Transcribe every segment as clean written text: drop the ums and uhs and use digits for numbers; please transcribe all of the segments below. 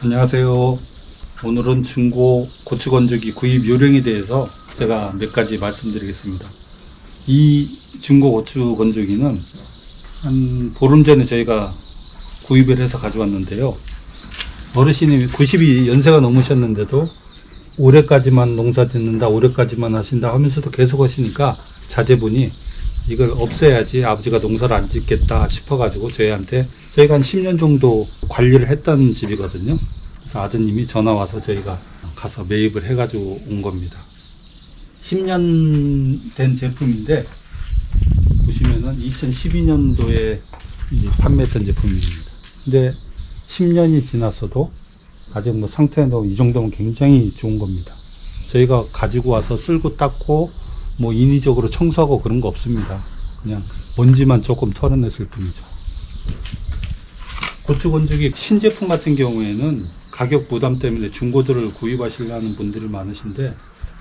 안녕하세요. 오늘은 중고 고추 건조기 구입 요령에 대해서 제가 몇 가지 말씀드리겠습니다. 이 중고 고추 건조기는 한 보름 전에 저희가 구입을 해서 가져왔는데요. 어르신이 92 연세가 넘으셨는데도 올해까지만 농사 짓는다, 올해까지만 하신다 하면서도 계속 하시니까 자제분이 이걸 없애야지 아버지가 농사를 안 짓겠다 싶어가지고 저희가 한 10년 정도 관리를 했던 집이거든요. 그래서 아드님이 전화 와서 저희가 가서 매입을 해가지고 온 겁니다. 10년 된 제품인데 보시면은 2012년도에 판매했던 제품입니다. 근데 10년이 지났어도 아직 뭐 상태도 이 정도면 굉장히 좋은 겁니다. 저희가 가지고 와서 쓸고 닦고 뭐 인위적으로 청소하고 그런 거 없습니다. 그냥 먼지만 조금 털어냈을 뿐이죠. 고추 건조기 신제품 같은 경우에는 가격 부담 때문에 중고들을 구입하시려는 분들이 많으신데,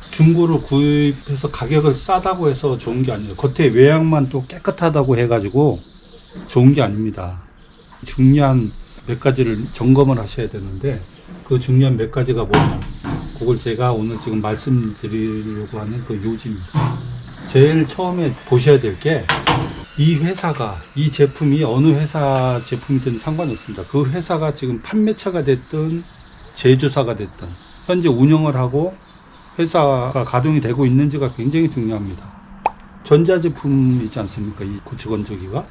중고를 구입해서 가격을 싸다고 해서 좋은 게 아니에요. 겉에 외양만 또 깨끗하다고 해가지고 좋은 게 아닙니다. 중요한 몇 가지를 점검을 하셔야 되는데, 그 중요한 몇 가지가 뭐냐, 그걸 제가 오늘 지금 말씀드리려고 하는 그 요지입니다. 제일 처음에 보셔야 될 게, 이 회사가, 이 제품이 어느 회사 제품이든 상관이 없습니다. 그 회사가 지금 판매처가 됐든 제조사가 됐든 현재 운영을 하고 회사가 가동이 되고 있는지가 굉장히 중요합니다. 전자제품이지 않습니까? 이 고추 건조기가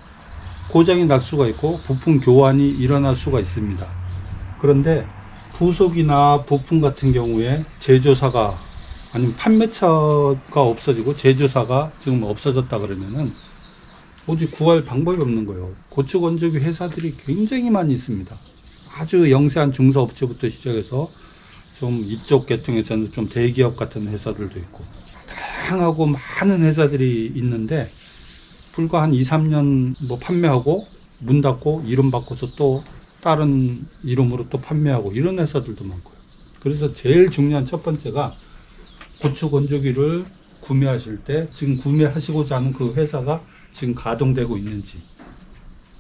고장이 날 수가 있고 부품 교환이 일어날 수가 있습니다. 그런데 부속이나 부품 같은 경우에 제조사가 아니면 판매처가 없어지고 제조사가 지금 없어졌다 그러면은 어디 구할 방법이 없는 거예요. 고추 건조기 회사들이 굉장히 많이 있습니다. 아주 영세한 중소업체부터 시작해서 좀 이쪽 계통에서는 좀 대기업 같은 회사들도 있고 다양하고 많은 회사들이 있는데, 불과 한 2, 3년 뭐 판매하고 문 닫고 이름 바꿔서 또 다른 이름으로 또 판매하고 이런 회사들도 많고요. 그래서 제일 중요한 첫 번째가 고추 건조기를 구매하실 때 지금 구매하시고자 하는 그 회사가 지금 가동되고 있는지,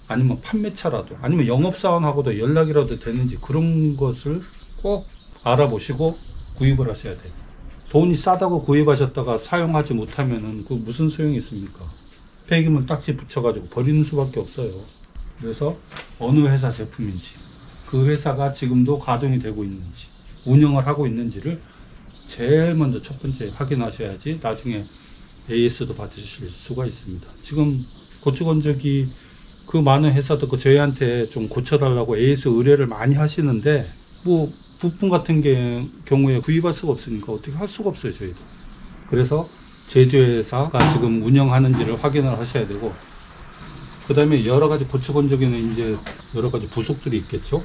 아니면 판매처라도, 아니면 영업사원하고도 연락이라도 되는지, 그런 것을 꼭 알아보시고 구입을 하셔야 돼요. 돈이 싸다고 구입하셨다가 사용하지 못하면은 그 무슨 소용이 있습니까? 폐기물 딱지 붙여가지고 버리는 수밖에 없어요. 그래서 어느 회사 제품인지, 그 회사가 지금도 가동이 되고 있는지, 운영을 하고 있는지를 제일 먼저 첫 번째 확인하셔야지 나중에 AS도 받으실 수가 있습니다. 지금 고추 건조기 그 많은 회사도 그 저희한테 좀 고쳐달라고 AS 의뢰를 많이 하시는데, 뭐 부품 같은 경우에 구입할 수가 없으니까 어떻게 할 수가 없어요, 저희도. 그래서 제조회사가 지금 운영하는지를 확인을 하셔야 되고, 그 다음에 여러 가지 고추 건조기는 이제 여러 가지 부속들이 있겠죠.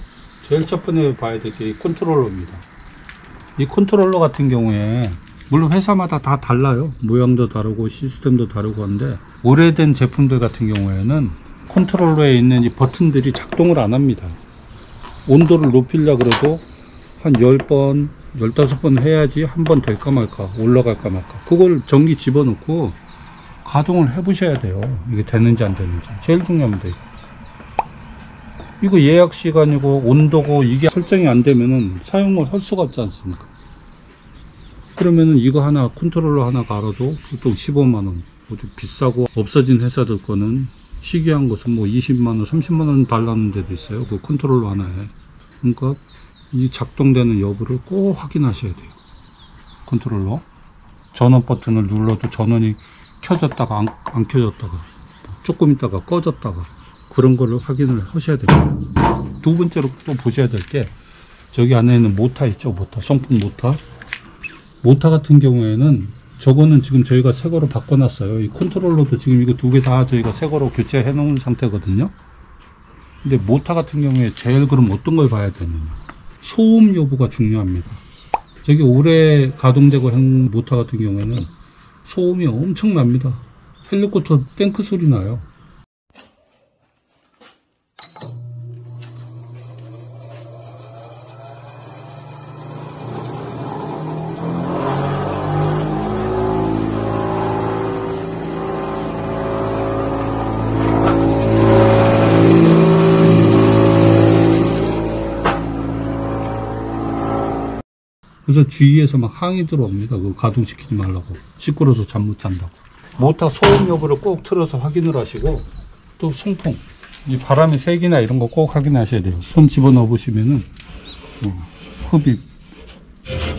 제일 첫 번째 봐야 될 게 컨트롤러입니다. 이 컨트롤러 같은 경우에 물론 회사마다 다 달라요. 모양도 다르고 시스템도 다르고 한데, 오래된 제품들 같은 경우에는 컨트롤러에 있는 이 버튼들이 작동을 안 합니다. 온도를 높이려 그래도 한 10번, 15번 해야지 한 번 될까 말까, 올라갈까 말까. 그걸 전기 집어넣고 가동을 해 보셔야 돼요. 이게 되는지 안 되는지. 제일 중요합니다. 이거 예약 시간이고 온도고 이게 설정이 안 되면은 사용을 할 수가 없지 않습니까? 그러면은 이거 하나, 컨트롤러 하나 갈아도 보통 15만원. 어디 비싸고 없어진 회사들 거는 희귀한 것은 뭐 20만원, 30만원 달라는 데도 있어요. 그 컨트롤러 하나에. 그러니까 이 작동되는 여부를 꼭 확인하셔야 돼요. 컨트롤러. 전원 버튼을 눌러도 전원이 켜졌다가 안 켜졌다가, 조금 있다가 꺼졌다가, 그런 거를 확인을 하셔야 됩니다. 두 번째로 또 보셔야 될 게, 저기 안에 있는 모터 있죠. 모터, 송풍 모터. 모터 같은 경우에는 저거는 지금 저희가 새거로 바꿔놨어요. 이 컨트롤러도 지금 이거 두 개 다 저희가 새거로 교체해 놓은 상태거든요. 근데 모터 같은 경우에 제일 그럼 어떤 걸 봐야 되느냐, 소음 여부가 중요합니다. 저기 오래 가동되고 한 모터 같은 경우에는 소음이 엄청납니다. 헬리콥터 탱크 소리 나요. 그래서 주위에서 막 항의 들어옵니다. 그거 가동시키지 말라고. 시끄러워서 잠 못 잔다고. 모터 소음 여부를 꼭 틀어서 확인을 하시고, 또 송풍, 이 바람의 색이나 이런 거 꼭 확인하셔야 돼요. 손 집어넣어 보시면은 흡입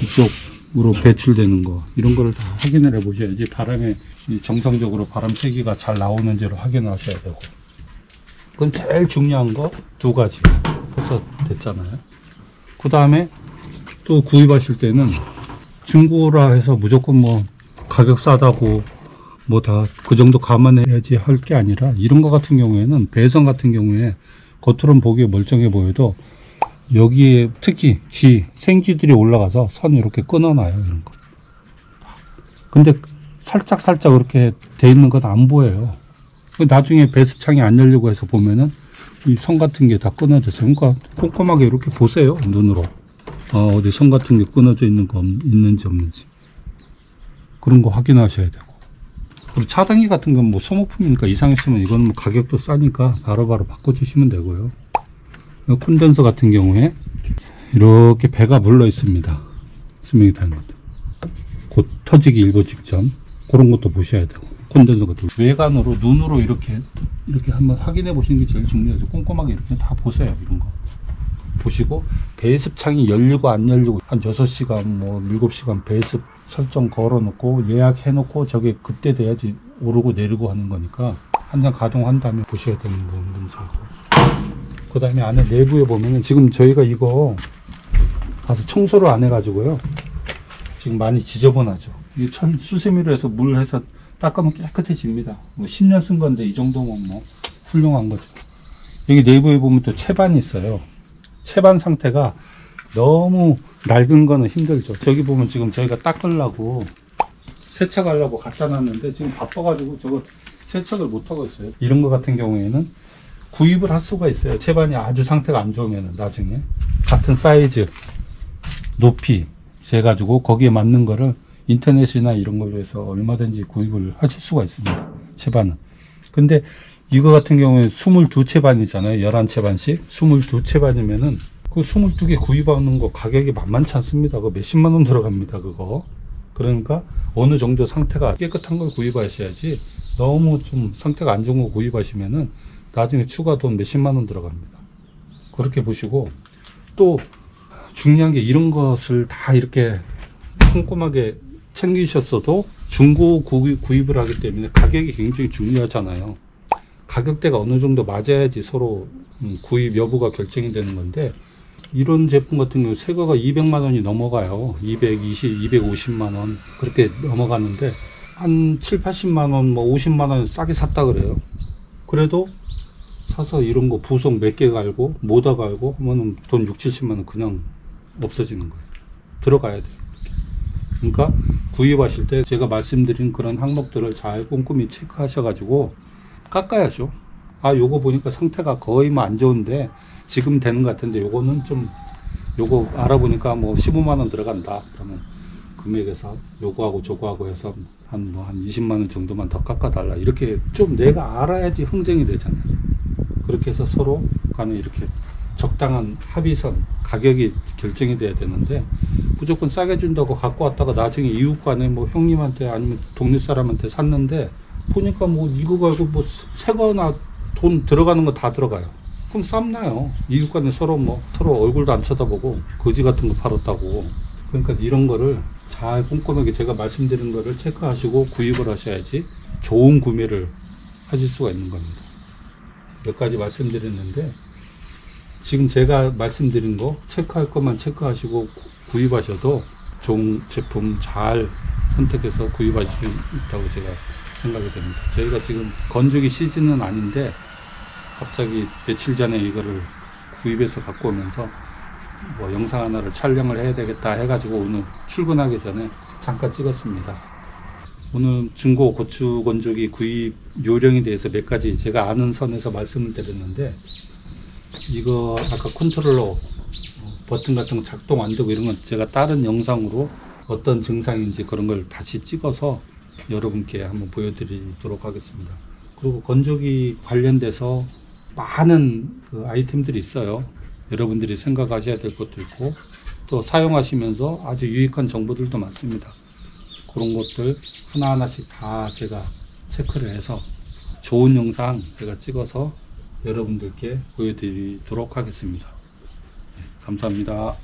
이쪽으로 배출되는 거 이런 거를 다 확인을 해 보셔야지 바람에 정상적으로 바람 세기가 잘 나오는지를 확인하셔야 되고. 그건 제일 중요한 거 두 가지 벌써 됐잖아요. 그 다음에 또 구입하실 때는 중고라 해서 무조건 뭐 가격 싸다고 뭐 다 그 정도 감안해야지 할 게 아니라, 이런 거 같은 경우에는 배선 같은 경우에 겉으로는 보기에 멀쩡해 보여도 여기에 특히 생쥐들이 올라가서 선 이렇게 끊어놔요. 이런 거. 근데 살짝 그렇게 돼 있는 건 안 보여요. 나중에 배수창이 안 열리고 해서 보면은 이 선 같은 게 다 끊어져서, 그러니까 꼼꼼하게 이렇게 보세요. 눈으로. 어디 선 같은 게 끊어져 있는 거 있는지 없는지. 그런 거 확인하셔야 되고. 그리고 차단기 같은 건 뭐 소모품이니까 이상했으면 이건 뭐 가격도 싸니까 바로바로 바꿔주시면 되고요. 콘덴서 같은 경우에 이렇게 배가 물러 있습니다. 수명이 다는 것도. 곧 터지기 일보 직전. 그런 것도 보셔야 되고. 콘덴서 같은 거. 외관으로 눈으로 이렇게 한번 확인해 보시는 게 제일 중요하죠. 꼼꼼하게 이렇게 다 보세요. 이런 거. 보시고 배습창이 열리고 안 열리고 한 6시간 뭐 7시간 배습 설정 걸어 놓고 예약해 놓고 저게 그때 돼야지 오르고 내리고 하는 거니까 한장 가동한 다음에 보셔야 되는 문제고. 그 다음에 안에 내부에 보면은 지금 저희가 이거 가서 청소를 안 해가지고요, 지금 많이 지저분하죠. 이 수세미로 해서 물 해서 닦으면 깨끗해집니다. 뭐 10년 쓴 건데 이 정도면 뭐 훌륭한 거죠. 여기 내부에 보면 또 채반이 있어요. 채반 상태가 너무 낡은 거는 힘들죠. 저기 보면 지금 저희가 닦으려고 세척하려고 갖다 놨는데 지금 바빠가지고 저거 세척을 못 하고 있어요. 이런 거 같은 경우에는 구입을 할 수가 있어요. 채반이 아주 상태가 안 좋으면 나중에 같은 사이즈 높이 재가지고 거기에 맞는 거를 인터넷이나 이런 걸로 해서 얼마든지 구입을 하실 수가 있습니다. 채반은. 근데 이거 같은 경우에 22채반이잖아요. 11채반씩 22채반이면은 그 22개 구입하는 거 가격이 만만치 않습니다. 그거 몇십만 원 들어갑니다. 그거. 그러니까 어느 정도 상태가 깨끗한 걸 구입하셔야지, 너무 좀 상태가 안 좋은 거 구입하시면은 나중에 추가 돈 몇십만 원 들어갑니다. 그렇게 보시고, 또 중요한 게 이런 것을 다 이렇게 꼼꼼하게 챙기셨어도 중고 구입을 하기 때문에 가격이 굉장히 중요하잖아요. 가격대가 어느 정도 맞아야지 서로 구입 여부가 결정이 되는 건데, 이런 제품 같은 경우 새거가 200만 원이 넘어가요. 250만 원 그렇게 넘어가는데 한 7, 80만 원, 뭐 50만 원 싸게 샀다 그래요. 그래도 사서 이런 거 부속 몇 개 갈고 모터 갈고 하면은 돈 6, 70만 원 그냥 없어지는 거예요. 들어가야 돼요. 그러니까 구입하실 때 제가 말씀드린 그런 항목들을 잘 꼼꼼히 체크하셔가지고 깎아야죠. 아, 요거 보니까 상태가 거의 뭐 안 좋은데 지금 되는 것 같은데 요거는 좀, 요거 알아보니까 뭐 15만 원 들어간다. 그러면 금액에서 요거하고 저거하고 해서 한 20만 원 정도만 더 깎아달라. 이렇게 좀 내가 알아야지 흥정이 되잖아요. 그렇게 해서 서로 간에 이렇게 적당한 합의선, 가격이 결정이 돼야 되는데, 무조건 싸게 준다고 갖고 왔다가 나중에 이웃 간에 뭐 형님한테 아니면 동네 사람한테 샀는데 보니까 뭐 이거 가지고 뭐 새거나 돈 들어가는 거 다 들어가요. 그럼 쌈나요. 이웃 간에 서로 얼굴도 안 쳐다보고 거지 같은 거 팔았다고. 그러니까 이런 거를 잘 꼼꼼하게 제가 말씀드린 거를 체크하시고 구입을 하셔야지 좋은 구매를 하실 수가 있는 겁니다. 몇 가지 말씀드렸는데, 지금 제가 말씀드린 거 체크할 것만 체크하시고 구입하셔도 좋은 제품 잘 선택해서 구입하실 수 있다고 제가 생각이 됩니다. 저희가 지금 건조기 시즌은 아닌데 갑자기 며칠 전에 이거를 구입해서 갖고 오면서 뭐 영상 하나를 촬영을 해야 되겠다 해가지고 오늘 출근하기 전에 잠깐 찍었습니다. 오늘 중고 고추 건조기 구입 요령에 대해서 몇 가지 제가 아는 선에서 말씀을 드렸는데, 이거 아까 컨트롤러 버튼 같은 거 작동 안 되고 이런 건 제가 다른 영상으로 어떤 증상인지 그런 걸 다시 찍어서 여러분께 한번 보여드리도록 하겠습니다. 그리고 건조기 관련돼서 많은 그 아이템들이 있어요. 여러분들이 생각하셔야 될 것도 있고 또 사용하시면서 아주 유익한 정보들도 많습니다. 그런 것들 하나하나씩 다 제가 체크를 해서 좋은 영상 제가 찍어서 여러분들께 보여드리도록 하겠습니다. 네, 감사합니다.